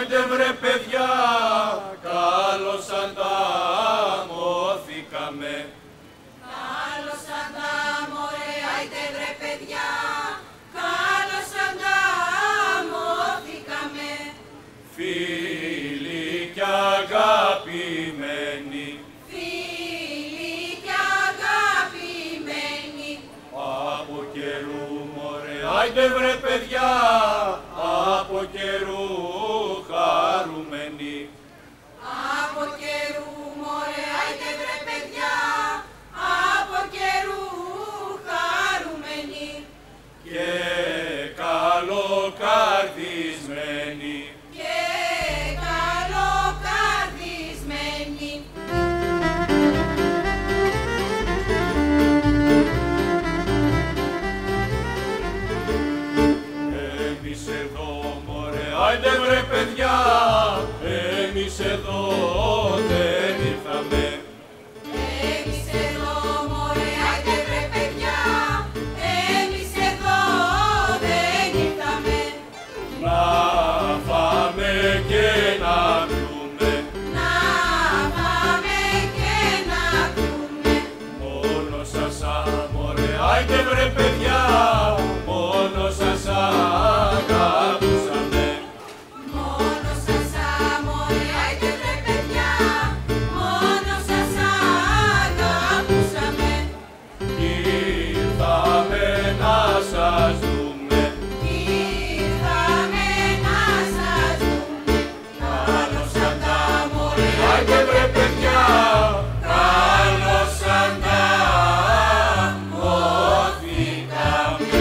άιντε βρε παιδιά, καλώς ανταμώθηκαμε. Καλώς αντάμωρε, άιντε βρε παιδιά, καλώς ανταμώθηκαμε. Φίλοι κι αγαπημένοι, Φίλοι κι αγαπημένοι, από καιρού μωρέ, άιντε βρε παιδιά, από καιρού χαρούμενοι. από καιρού μωρέ, άιντε βρε παιδιά, από καιρού χαρούμενοι. Και καλοκαρδισμένοι. Και καλοκαρδισμένοι. Εμείς εδώ μωρέ, άιντε βρε παιδιά, εμείς εδώ δεν ήρθαμε. Εμείς εδώ μωρέ, άιντε βρε παιδιά, εμείς εδώ δεν ήρθαμε. Να φάμε και να πιούμε, Να πάμε και να κρούμε. μόνο σας μωρέ, άιντε βρε παιδιά, μόνο σας αγαπούσαμε. Μόνο σας μωρέ, άιντε βρε παιδιά, μόνο σας αγαπούσαμε. Ήρθαμε να σας δούμε, Ήρθαμε να σας δούμε. καλώς αντάμωρε, άιντε βρε παιδιά, καλώς ανταμώθηκαμε.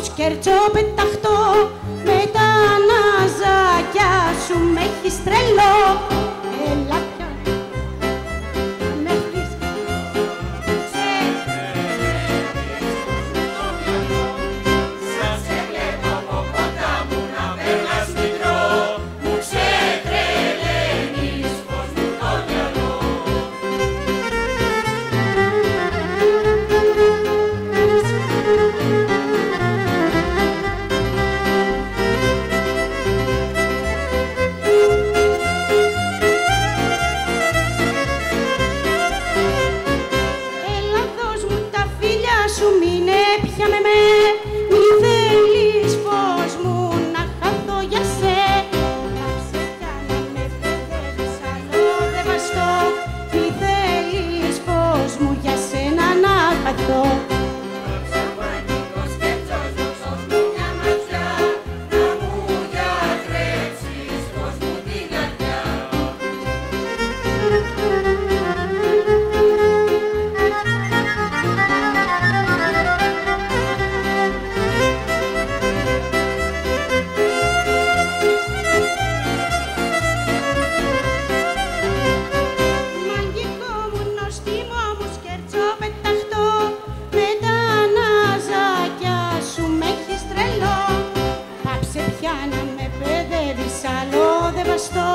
σκέρτσο πεταχτώ, με τα ναζάκια σου με έχεις τρελό. Έλα πια, με έχεις Σαν σε βλέπω από κοντά μου να περνάς μικρό, μου ξετρελαίνεις πως μου το μυαλό. Έλα δώσ' μου τα φίλια σου, μείνε πια με με. Μη θέλεις φως μου να χαθώ για σε. Πάψε πια να με παιδεύεις, άλλο δεν βαστώ. Μη θέλεις φως μου για σένα να χαθώ. Ψαμπάνικος και τσόσος μου μια ματιά, να μου γιατρέψεις πως μου την καρδιά. Μαγικό μου νοστίμο μου σκέρτσο πεταχτώ, με τα ναζάκια σου με έχεις τρελό. Πάψε πια να με παιδεύεις, άλλο δεν βαστώ.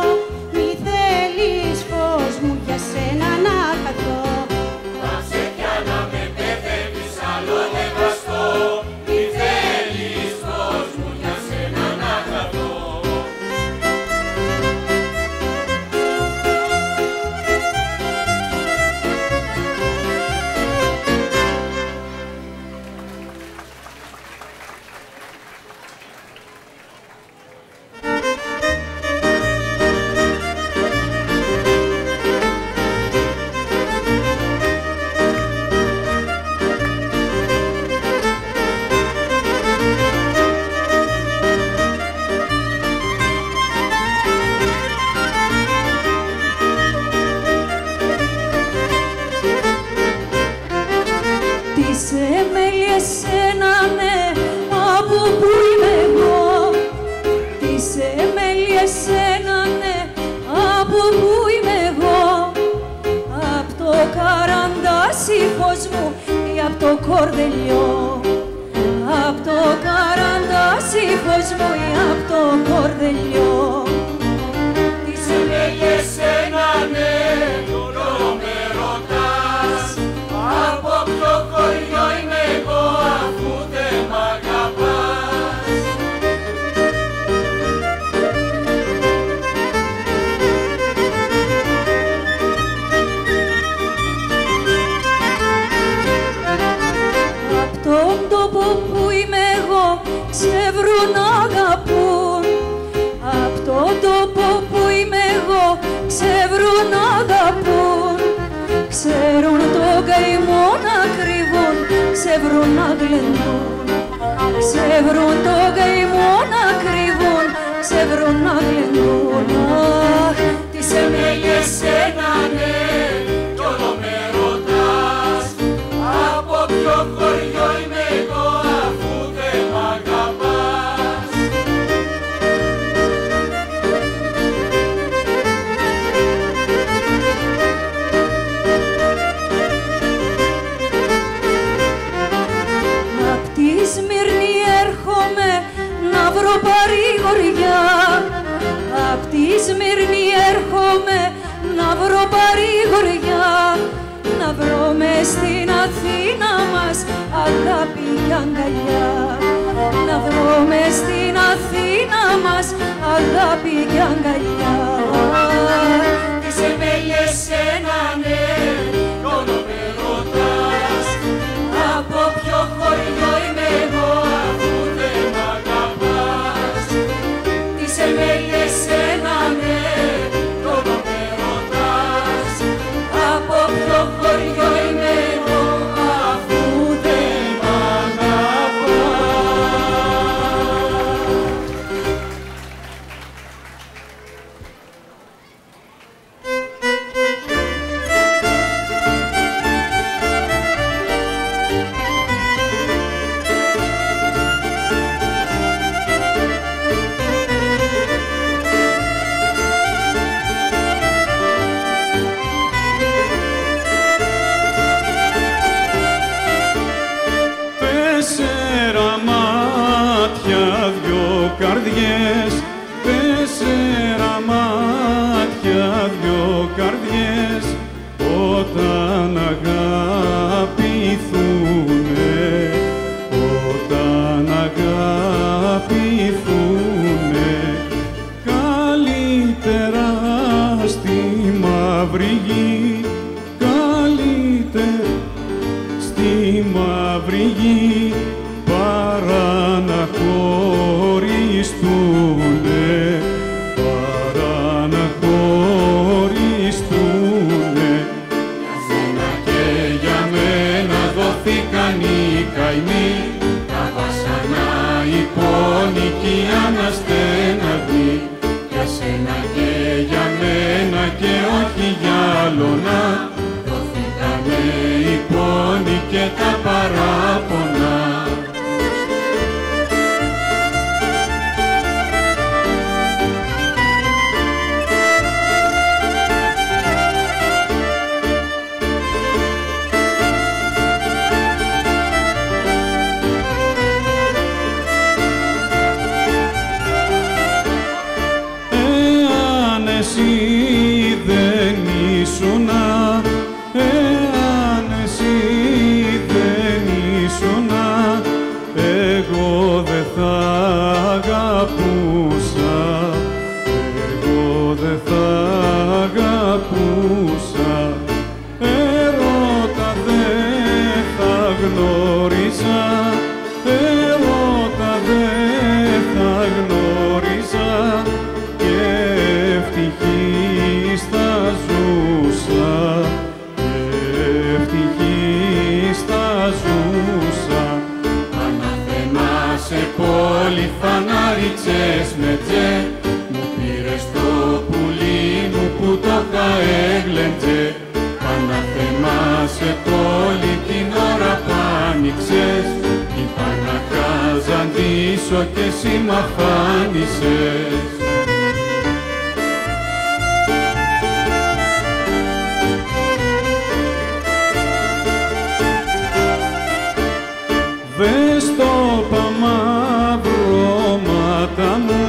Μη θέλεις φως μου για σένα να χαθώ. Πάψε πια να με παιδεύεις, άλλο δεν βαστώ. Μη θέλεις φως μου για σένα να χαθώ. Τις εμέλειες σένανε από που είμαι εγώ. Τις εμέλειες σένανε από που είμαι εγώ. Απ' το καραντάσι φως μου ή απ' το κορδελιό. Απ' το καραντάσι φως μου ή απ' το κορδελιό. Τις εμέλειες ένα ναι, τώρα με ρωτάς. Από ποιο χωριό είμαι εγώ αφού δεν μ' αγαπάς. Απ' τον τόπο που είμαι εγώ ξεβρούν αγαπούν. Απ' τον τόπο που είμαι εγώ ξεβρούν αγαπούν. Ξέρουν το καημό να κρύβουν, ξεβρούν να γλεντούν. Ξεβρούν το καημό να κρύβουν, ξεβρούν να γλεντούν. Αχ, τις εμέλειες Ένα ναι, κι όλο με ρωτάς. Από ποιο χωριό είμαι εγώ αφού δεν μ' αγαπάς. Απ' τη Σμύρνη έρχομαι να βρω παρηγοριά. Απ' τη Σμύρνη έρχομαι να βρω παρηγοριά. Να βρω μες στην Αθήνα μας αγάπη και αγκαλιά. Να βρω μες στην Αθήνα μας αγάπη και αγκαλιά. Τις εμέλειες ένα ναι, κι όλο με ρωτάς. Από ποιο χωριό είμαι εγώ αφού δεν μ' αγαπάς. Τις εμέλειες ένα ναι, κι όλο με ρωτάς. Από ποιο χωριό είμαι εγώ αφού δεν μ' αγαπάς. μάτια, δυο καρδιές, 4 μάτια, δυο καρδιές, όταν αγαπηθούνε, όταν αγαπηθούνε, καλύτερα στη μαύρη γη, καλύτερα στη μαύρη γη, παρά να χωριστούνε, παρά να χωριστούνε. Για σένα και για μένα δόθηκαν οι καημοί, τα βασανά, οι πόνοι κι οι αναστέναγοι. Για σένα και για μένα και όχι για άλλονα, δόθηκανε οι πόνοι και τα παράπονα. Εσύ δεν ήσουνα, εάν εσύ δεν ήσουνα, εγώ δεν θα αγαπούσα, εγώ δεν θα αγαπούσα. Έρωτα δεν θα γνώριζα, έρωτα δεν θα γνώριζα, ευτυχής θα ζούσα, ευτυχής θα ζούσα. Αναθεμά σε πόλη φανάριτσες με τζε, μου πήρες το πουλί μου που το καέγλεντζε. Αναθεμά σε πόλη την ώρα που άνοιξες, είπα να καζαντήσω και εσύ μ' αφάνισες. Δες το παμαυρώματα μου,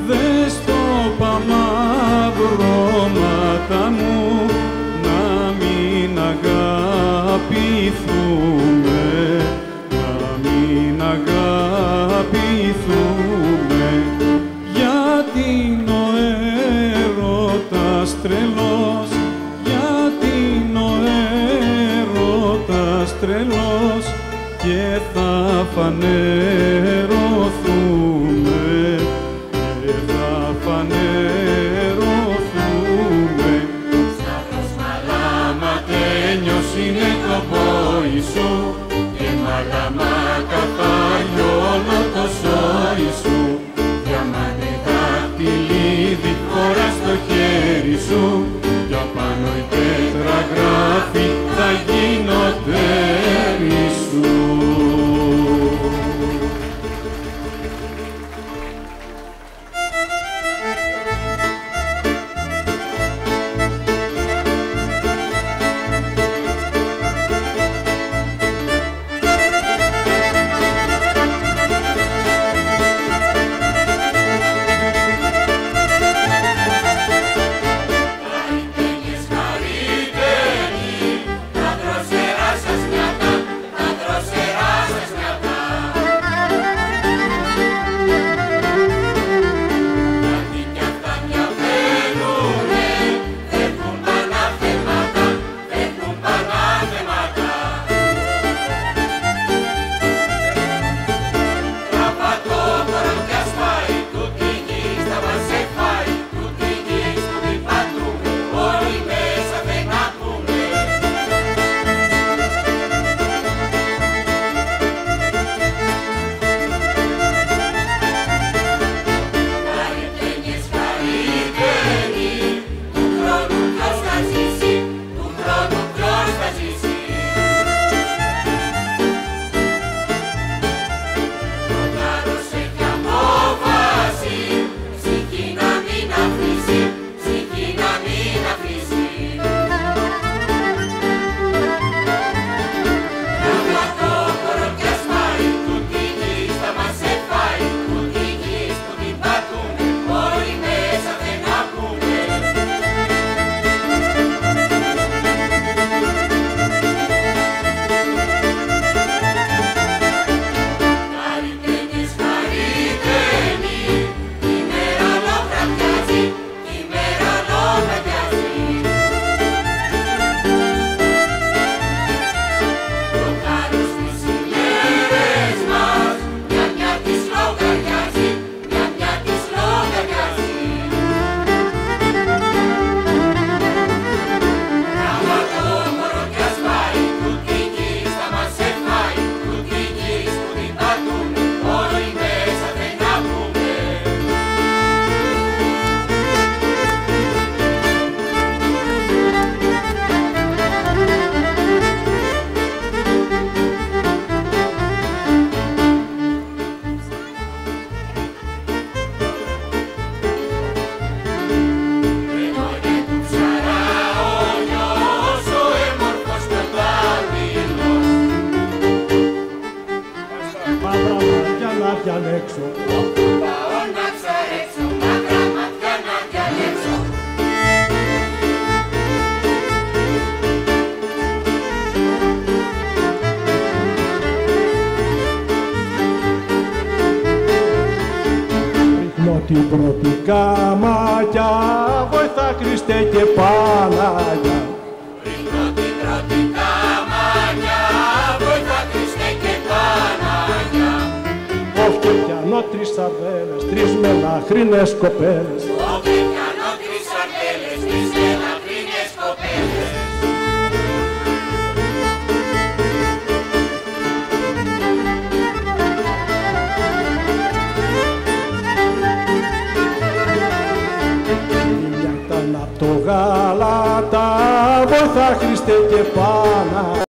δες το παμαυρώματα μου, να μην αγαπηθούμε, να μην αγαπηθούμε, γιατί ο έρωτας τρελός, γιατί ο έρωτας τρελός, και θα φανερωθούμε, και θα φανερωθούμε. Σταύρος μαλάματένιος είναι το πόη σου, και μαλάμα καθάριο όλο το σόι σου. Διαμάνι δάχτυλίδι χώρα στο χέρι σου, κι απάνω η πέτρα γράφει θα γίνω τέρι σου. διαλέξω. Όπου πάω να ξαρέξω, μαύρα μάτια να διαλέξω. Ρίχνω την πρώτη καμάκια, βοηθά Χριστέ και Παναγιά. Ρίχνω την πρώτη καμάνια, βοηθά Χριστέ και Παναγιά. Όχι και πιανώ τρεις σαρδέλες, τρεις μελαχρίνες κοπέλες. Όχι πιανώ τρεις σαρδέλες, τρεις μελαχρίνες κοπέλες. Μια ήταν απ' το Γάλατα, βοηθά Χριστέ και Παναγιά.